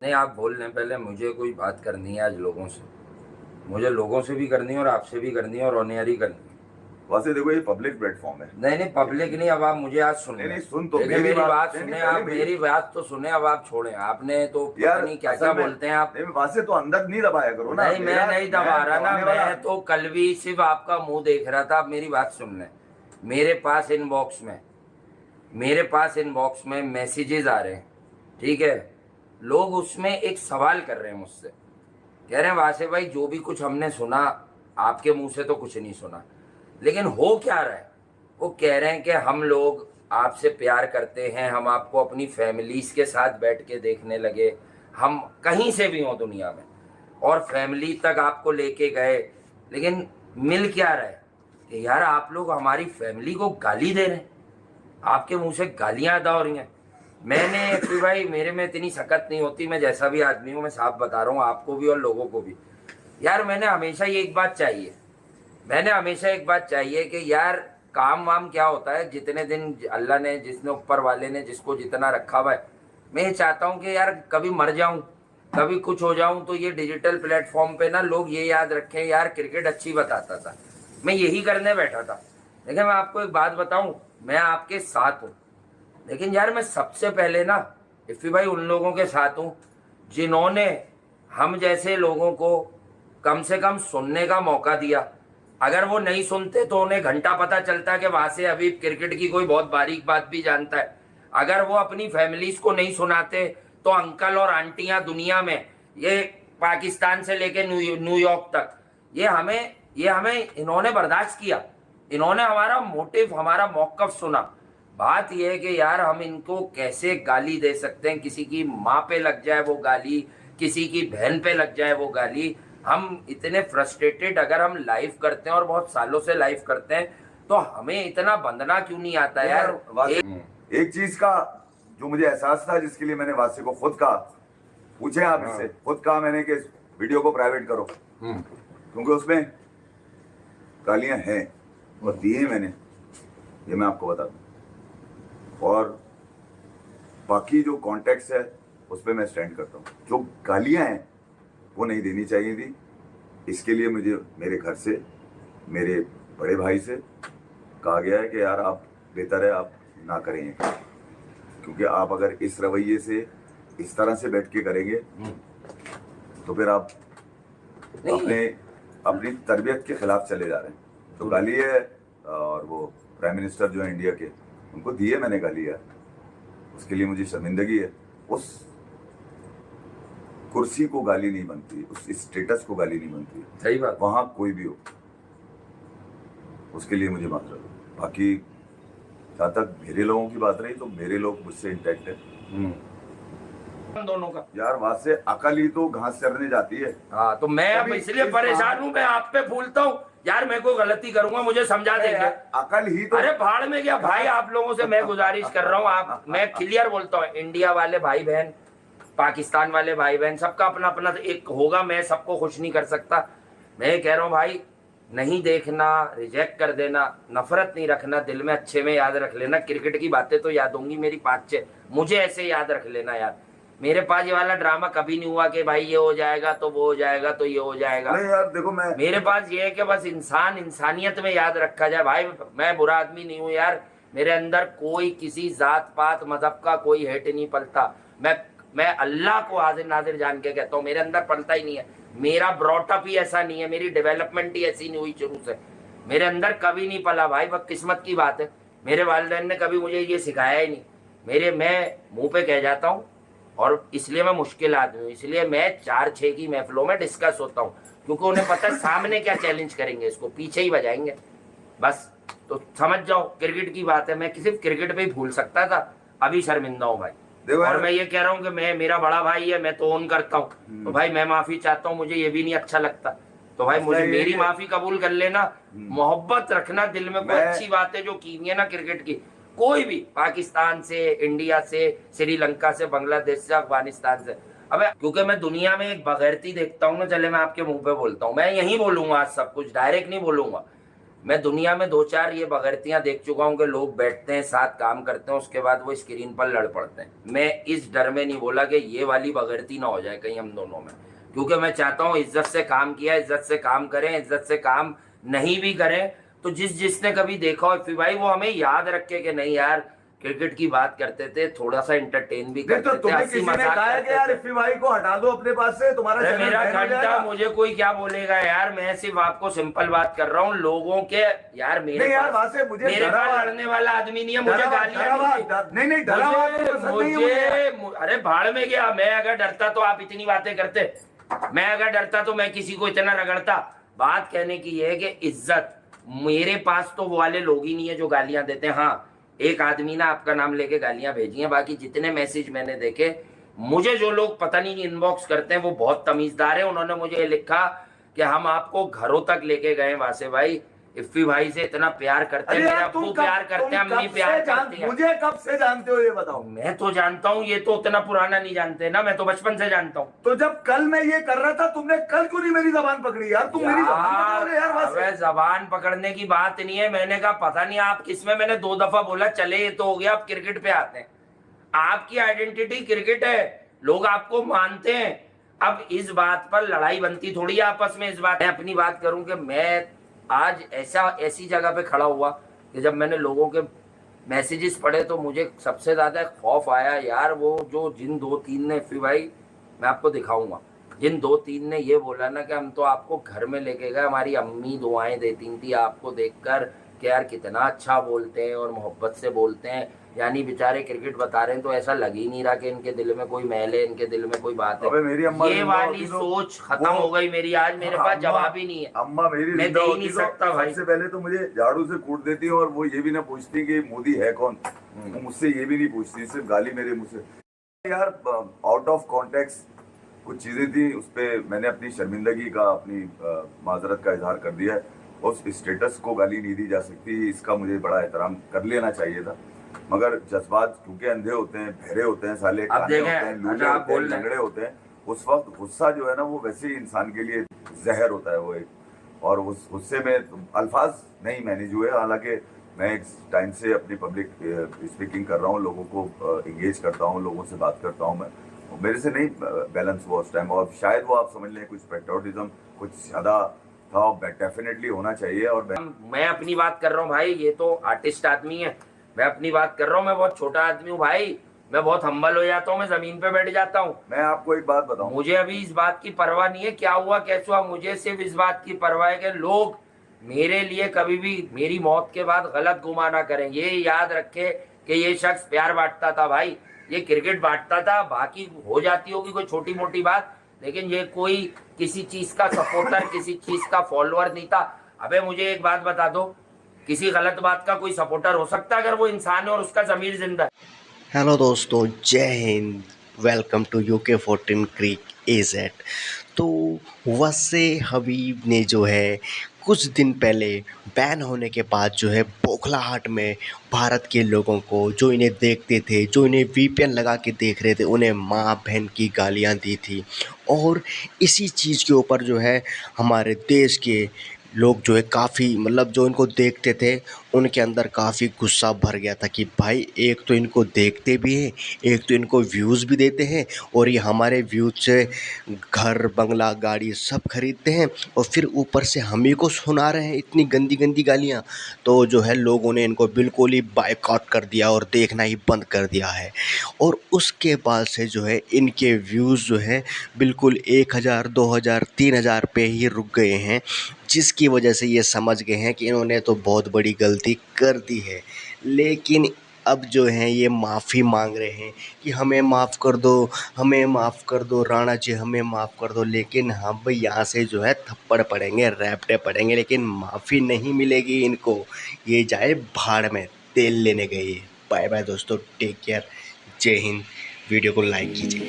नहीं, आप बोल लें पहले। मुझे कोई बात करनी है आज लोगों से। मुझे लोगों से भी करनी है और आपसे भी करनी है और ऑन एयर ही करनी है। वैसे देखो ये पब्लिक प्लेटफॉर्म है। नहीं नहीं, पब्लिक नहीं। अब आप मुझे आज सुन नहीं लें। नहीं, सुन तो देखिए मेरी मेरी बात नहीं नहीं, सुने पहले आप। मेरी मेरी बात तो सुने। अब आप छोड़ें। आपने तो पता यार नहीं क्या क्या असल में बोलते हैं आप। नहीं, वहां से तो अंदर नहीं दबाया करो ना। नहीं, मैं नहीं मैं दबा रहा ना। दबाने वाला मैं तो कल भी सिर्फ आपका मुंह देख रहा था। आप मेरी बात सुन लें। मेरे पास इनबॉक्स में मैसेजेस आ रहे हैं, ठीक है। लोग उसमें एक सवाल कर रहे हैं मुझसे। कह रहे हैं वासे भाई, जो भी कुछ हमने सुना, आपके मुंह से तो कुछ नहीं सुना, लेकिन हो क्या रहा है। वो कह रहे हैं कि हम लोग आपसे प्यार करते हैं, हम आपको अपनी फैमिलीज के साथ बैठ के देखने लगे, हम कहीं से भी हों दुनिया में, और फैमिली तक आपको लेके गए। लेकिन मिल क्या रहा है कि यार आप लोग हमारी फैमिली को गाली दे रहे हैं। आपके मुंह से गालियां अदा हो रही हैं। मैंने फिर भाई, मेरे में इतनी सकत नहीं होती। मैं जैसा भी आदमी हूँ, मैं साफ बता रहा हूँ आपको भी और लोगों को भी। यार मैंने हमेशा एक बात चाहिए कि यार काम वाम क्या होता है। जितने दिन अल्लाह ने, जिसने ऊपर वाले ने जिसको जितना रखा हुआ है, मैं ये चाहता हूँ कि यार कभी मर जाऊं, कभी कुछ हो जाऊं, तो ये डिजिटल प्लेटफॉर्म पे ना लोग ये याद रखें यार क्रिकेट अच्छी बताता था। मैं यही करने बैठा था। लेकिन मैं आपको एक बात बताऊं, मैं आपके साथ हूँ। लेकिन यार मैं सबसे पहले ना इफ़ी भाई उन लोगों के साथ हूँ जिन्होंने हम जैसे लोगों को कम से कम सुनने का मौका दिया। अगर वो नहीं सुनते तो उन्हें घंटा पता चलता कि वहां से अभी क्रिकेट की कोई बहुत बारीक बात भी जानता है। अगर वो अपनी फैमिलीज को नहीं सुनाते तो अंकल और आंटियां दुनिया में, ये पाकिस्तान से लेके न्यूयॉर्क तक, ये हमें इन्होंने बर्दाश्त किया। इन्होंने हमारा मोटिव, हमारा मौकफ सुना। बात यह है कि यार हम इनको कैसे गाली दे सकते हैं। किसी की माँ पे लग जाए वो गाली, किसी की बहन पे लग जाए वो गाली। हम इतने फ्रस्ट्रेटेड, अगर हम लाइव करते हैं और बहुत सालों से लाइव करते हैं, तो हमें इतना बंदना क्यों नहीं आता यार। एक चीज का जो मुझे एहसास था, जिसके लिए मैंने वासी को खुद कहा, पूछे आप इससे, खुद कहा मैंने कि इस वीडियो को प्राइवेट करो, क्योंकि उसमें गालियां हैं और दी है मैंने, ये मैं आपको बता दूं। और बाकी जो कॉन्टेक्स्ट है उस पर मैं स्टैंड करता हूँ। जो गालियां हैं वो नहीं देनी चाहिए थी। इसके लिए मुझे मेरे घर से, मेरे बड़े भाई से कहा गया है कि यार आप बेहतर है आप ना करें ये, क्योंकि आप अगर इस रवैये से, इस तरह से बैठ के करेंगे तो फिर आप अपनी तरबियत के खिलाफ चले जा रहे हैं। तो गाली है, और वो प्राइम मिनिस्टर जो है इंडिया के, उनको दी है मैंने गाली यार, उसके लिए मुझे शर्मिंदगी है। उस कुर्सी को गाली नहीं बनती, उस स्टेटस को गाली नहीं बनती। सही बात। वहां कोई भी हो, उसके लिए मुझे माफ करो। बाकी जहाँ तक मेरे लोगों की बात रही, तो मेरे लोग मुझसे इंटैक्ट है। दोनों का यार वहां से अकल ही तो घास चरने जाती है। हाँ, तो मैं अब इसलिए परेशान हूँ। मैं आप पे फूलता हूँ यार। मैं कोई गलती करूंगा मुझे समझा देंगे। अकल ही तो, अरे भाड़ में गया भाई। आप लोगों से मैं गुजारिश कर रहा हूँ, आप, मैं क्लियर बोलता हूँ, इंडिया वाले भाई बहन, पाकिस्तान वाले भाई बहन, सबका अपना अपना एक होगा। मैं सबको खुश नहीं कर सकता। मैं कह रहा हूँ भाई, नहीं देखना, रिजेक्ट कर देना, नफरत नहीं रखना दिल में, अच्छे में याद रख लेना। क्रिकेट की बातें तो याद होंगी मेरी 5-6, मुझे ऐसे याद रख लेना यार। मेरे पास ये वाला ड्रामा कभी नहीं हुआ कि भाई ये हो जाएगा तो वो हो जाएगा तो ये हो जाएगा। नहीं यार देखो, मेरे पास ये है कि बस इंसान इंसानियत में याद रखा जाए भाई। मैं बुरा आदमी नहीं हूँ यार। मेरे अंदर कोई किसी जात पात मजहब का कोई हेट नहीं पलता। मैं अल्लाह को हाजिर नाजिर जान के कहता हूँ, मेरे अंदर पलता ही नहीं है। मेरा ब्रॉटअप ही ऐसा नहीं है, मेरी डेवलपमेंट ही ऐसी नहीं हुई शुरू से। मेरे अंदर कभी नहीं पला भाई, बस किस्मत की बात है। मेरे वालिदैन ने कभी मुझे ये सिखाया ही नहीं। मैं मुंह पे कह जाता हूँ, और इसलिए मैं मुश्किल आदमी हूँ। इसलिए मैं 4-6 की महफिलों में डिस्कस होता हूँ, क्योंकि उन्हें पता है सामने क्या चैलेंज करेंगे, इसको पीछे ही बजाएंगे बस। तो समझ जाओ क्रिकेट की बात है। मैं सिर्फ क्रिकेट पे ही भूल सकता था, अभी शर्मिंदा हूँ भाई। और मैं ये कह रहा हूँ कि मेरा बड़ा भाई है, मैं तो ओन करता हूँ। तो भाई मैं माफी चाहता हूँ, मुझे ये भी नहीं अच्छा लगता। तो भाई मुझे मेरी माफी कबूल कर लेना। मोहब्बत रखना दिल में। कोई अच्छी बात है जो की है ना क्रिकेट की, कोई भी, पाकिस्तान से, इंडिया से, श्रीलंका से, बांग्लादेश से, अफगानिस्तान से, अबे क्योंकि मैं दुनिया में एक बगैरती देखता हूँ ना। चले मैं आपके मुंह पे बोलता हूँ, मैं यही बोलूंगा आज सब कुछ, डायरेक्ट नहीं बोलूंगा। मैं दुनिया में 2-4 ये बगैरतियां देख चुका हूं कि लोग बैठते हैं, साथ काम करते हैं, उसके बाद वो स्क्रीन पर लड़ पड़ते हैं। मैं इस डर में नहीं बोला कि ये वाली बगैरती ना हो जाए कहीं हम दोनों में, क्योंकि मैं चाहता हूं इज्जत से काम किया, इज्जत से काम करें, इज्जत से काम नहीं भी करें तो जिसने कभी देखा हो इफ्फी भाई वो हमें याद रखे कि नहीं यार क्रिकेट की बात करते थे, थोड़ा सा एंटरटेन भी नहीं करते तो थे, तुम्हें हंसी किसी ने मजाक कहा है कि यार करते थे। इफ्फी भाई को हटा दो अपने पास से, तुम्हारा अरे चैनल मेरा बैन हो घंटा जाएगा। मुझे कोई क्या बोलेगा यार, मैं सिर्फ आपको सिंपल बात कर रहा हूँ लोगों के। यार मेरे नहीं यार, पास वहां से मुझे मेरे डरा पास हुआ- लड़ने वाला आदमी नहीं है, मुझे डरा हुआ- गालियां डरा हुआ- नहीं दी। नहीं नहीं डरा हुआ तो पसंद नहीं है मुझे। अरे भाड़ में गया, मैं अगर डरता तो आप इतनी बातें करते, मैं अगर डरता तो मैं किसी को इतना रगड़ता। बात कहने की ये है कि इज्जत मेरे पास तो वो वाले लोग ही नहीं है जो गालियां देते हैं। हाँ, एक आदमी ना आपका नाम लेके गालियां भेजी हैं, बाकी जितने मैसेज मैंने देखे, मुझे जो लोग पता नहीं इनबॉक्स करते हैं वो बहुत तमीजदार है। उन्होंने मुझे ये लिखा कि हम आपको घरों तक लेके गए वासे भाई, इफ्फी भाई से इतना प्यार करते हैं, अरे मेरे यार अब्बू प्यार करते हैं, अम्मी प्यार करती है। मुझे कब से जानते हो ये बताओ। मैं तो जानता हूँ, ये तो उतना पुराना नहीं जानते ना, मैं तो बचपन से जानता हूँ। तो जब कल मैं ये कर रहा था तुमने कल क्यों नहीं मेरी जबान पकड़ी यार? तुम मेरी जबान पकड़ोगे यार वहां से। अबे जबान पकड़ने की बात नहीं है, मैंने कहा पता नहीं आप किसमें, मैंने 2 दफा बोला चले ये तो हो गया, अब क्रिकेट पे आते हैं। आपकी आइडेंटिटी क्रिकेट है, लोग आपको मानते हैं। अब इस बात पर लड़ाई बनती थोड़ी है आपस में। इस बात मैं अपनी बात करूं कि मैं आज ऐसी जगह पे खड़ा हुआ कि जब मैंने लोगों के मैसेजेस पढ़े तो मुझे सबसे ज्यादा खौफ आया यार, वो जो जिन 2-3 ने इफ्फी भाई मैं आपको दिखाऊंगा, जिन 2-3 ने ये बोला ना कि हम तो आपको घर में लेके गए, हमारी अम्मी दुआएं देती थी आपको देखकर कि यार कितना अच्छा बोलते हैं और मोहब्बत से बोलते हैं, यानी बेचारे क्रिकेट बता रहे हैं तो ऐसा लग ही नहीं रहा कि इनके दिल में कोई मैल है, इनके दिल में कोई बात अबे मेरी है। अम्मा ये जिंदा वाली होती तो सोच खत्म हो गई मेरी, आज मेरे पास जवाब ही नहीं है, अम्मा मेरी मैं जिंदा दे ही होती नहीं तो सकता भाई। सबसे पहले तो मुझे झाड़ू से कूट देती और वो ये भी ना पूछती कि मोदी है कौन, वो मुझसे ये भी नहीं पूछती, सिर्फ गाली मेरे मुंह से। यार आउट ऑफ कॉन्टेक्स्ट कुछ चीजें थी, उस पर मैंने अपनी शर्मिंदगी का, अपनी माजरत का इजहार कर दिया है। उस स्टेटस को गाली नहीं दी जा सकती, इसका मुझे बड़ा एहतराम कर लेना चाहिए था, मगर जज्बात क्योंकि अंधे होते हैं, बहरे होते हैं, साले काने होते हैं, लूले होते हैं, लंगड़े होते हैं, उस वक्त गुस्सा जो है ना वो वैसे ही इंसान के लिए जहर होता है वो एक, और उस गुस्से में अल्फाज नहीं मैनेज हुए। हालांकि मैं एक टाइम से अपनी पब्लिक स्पीकिंग कर रहा हूँ, लोगों को इंगेज करता हूँ, लोगों से बात करता हूँ, मैं मेरे से नहीं बैलेंस हुआ उस टाइम, और शायद वो आप समझ लें कुछ पेट्रियोटिज्म कुछ ज्यादा था, डेफिनेटली होना चाहिए। और मैं अपनी बात कर रहा हूँ भाई, ये तो आर्टिस्ट आदमी है, मैं अपनी बात कर रहा हूँ, मैं बहुत छोटा आदमी हूँ भाई, मैं बहुत हम्बल हो जाता हूँ, मैं जमीन पे बैठ जाता हूँ। मैं आपको एक बात बताऊं, मुझे अभी इस बात की परवाह नहीं है क्या हुआ कैसे हुआ, मुझे सिर्फ इस बात की परवाह है कि लोग मेरे लिए कभी भी मेरी मौत के बाद गलत गुमा ना करें। ये याद रखे कि ये शख्स प्यार बांटता था भाई, ये क्रिकेट बांटता था, बाकी हो जाती होगी कोई छोटी मोटी बात, लेकिन ये कोई किसी चीज का सपोर्टर, किसी चीज का फॉलोअर नहीं था। अबे मुझे एक बात बता दो, किसी गलत बात का कोई सपोर्टर हो सकता है अगर वो इंसान है और उसका जमीर जिंदा है? हेलो दोस्तों, जय हिंद। Welcome to UK14 cric AZ। तो वसे हबीब ने जो है कुछ दिन पहले बैन होने के बाद जो है बौखलाहट में भारत के लोगों को, जो इन्हें देखते थे, जो इन्हें VPN लगा के देख रहे थे, उन्हें माँ बहन की गालियाँ दी थी। और इसी चीज़ के ऊपर जो है हमारे देश के लोग जो है काफ़ी, मतलब जो इनको देखते थे उनके अंदर काफ़ी गुस्सा भर गया था कि भाई एक तो इनको देखते भी हैं, एक तो इनको व्यूज़ भी देते हैं, और ये हमारे व्यूज़ से घर बंगला गाड़ी सब खरीदते हैं, और फिर ऊपर से हम ही को सुना रहे हैं इतनी गंदी गंदी गालियाँ। तो जो है लोगों ने इनको बिल्कुल ही बायकॉट कर दिया और देखना ही बंद कर दिया है। और उसके बाद से जो है इनके व्यूज़ जो है बिल्कुल 1000, 2000, 3000 पे ही रुक गए हैं, जिसकी वजह से ये समझ गए हैं कि इन्होंने तो बहुत बड़ी गलती कर दी है। लेकिन अब जो हैं ये माफ़ी मांग रहे हैं कि हमें माफ़ कर दो, हमें माफ़ कर दो राणा जी, हमें माफ़ कर दो। लेकिन हम यहाँ से जो है थप्पड़ पड़ेंगे, रैपटे पड़ेंगे, लेकिन माफ़ी नहीं मिलेगी इनको। ये जाए भाड़ में, तेल लेने गए। बाय बाय दोस्तों, टेक केयर, जय हिंद। वीडियो को लाइक कीजिए।